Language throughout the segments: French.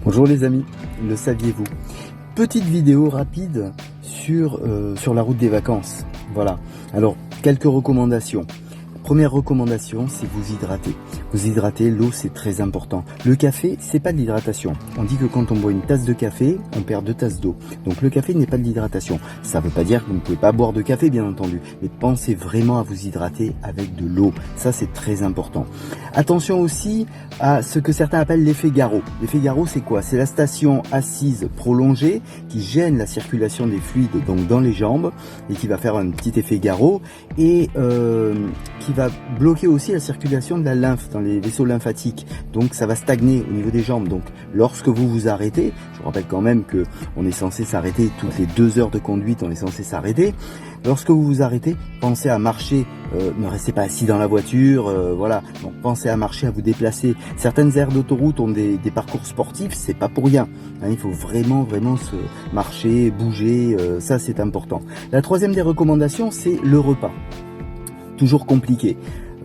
Bonjour les amis, le saviez-vous? Petite vidéo rapide sur la route des vacances. Voilà, alors quelques recommandations. Première recommandation, c'est vous hydrater. Vous hydrater, l'eau c'est très important. Le café, c'est pas de l'hydratation. On dit que quand on boit une tasse de café, on perd 2 tasses d'eau. Donc le café n'est pas de l'hydratation. Ça veut pas dire que vous ne pouvez pas boire de café, bien entendu. Mais pensez vraiment à vous hydrater avec de l'eau. Ça c'est très important. Attention aussi à ce que certains appellent l'effet garrot. L'effet garrot, c'est quoi? C'est la station assise prolongée qui gêne la circulation des fluides donc dans les jambes et qui va faire un petit effet garrot et qui va bloquer aussi la circulation de la lymphe dans les vaisseaux lymphatiques. Donc ça va stagner au niveau des jambes. Donc lorsque vous vous arrêtez, je vous rappelle quand même que on est censé s'arrêter toutes les 2 heures de conduite, on est censé s'arrêter. Lorsque vous vous arrêtez, pensez à marcher, ne restez pas assis dans la voiture, voilà. Donc pensez à marcher, à vous déplacer. Certaines aires d'autoroute ont des parcours sportifs, c'est pas pour rien. Hein, il faut vraiment se marcher, bouger, ça c'est important. La troisième des recommandations, c'est le repas. Toujours compliqué.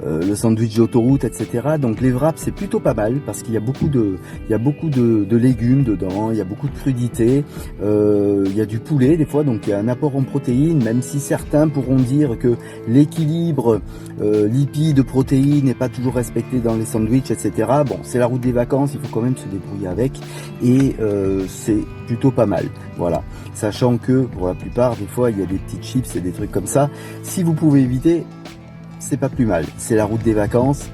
Le sandwich d'autoroute, etc. Donc les wraps c'est plutôt pas mal parce qu'il y a beaucoup de légumes dedans, il y a beaucoup de crudités, il y a du poulet des fois, donc il y a un apport en protéines, même si certains pourront dire que l'équilibre lipides, protéines n'est pas toujours respecté dans les sandwichs, etc. Bon, c'est la route des vacances, il faut quand même se débrouiller avec et c'est plutôt pas mal. Voilà, sachant que pour la plupart des fois il y a des petites chips et des trucs comme ça. Si vous pouvez éviter, c'est pas plus mal, c'est la route des vacances.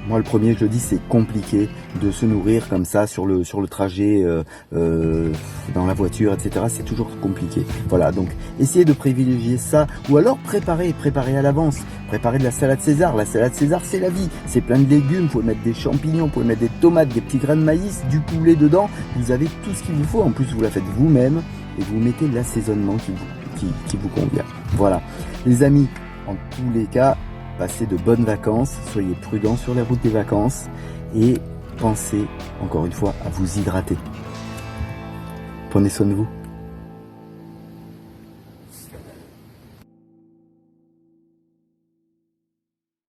Moi le premier, je le dis, c'est compliqué de se nourrir comme ça sur le trajet dans la voiture, etc. C'est toujours compliqué. Voilà, donc essayez de privilégier ça, ou alors préparez à l'avance. Préparez de la salade César. La salade César, c'est la vie. C'est plein de légumes, vous pouvez mettre des champignons, vous pouvez mettre des tomates, des petits grains de maïs, du poulet dedans. Vous avez tout ce qu'il vous faut. En plus, vous la faites vous-même et vous mettez l'assaisonnement qui vous convient. Voilà, les amis. En tous les cas, passez de bonnes vacances, soyez prudents sur les routes des vacances et pensez, encore une fois, à vous hydrater. Prenez soin de vous.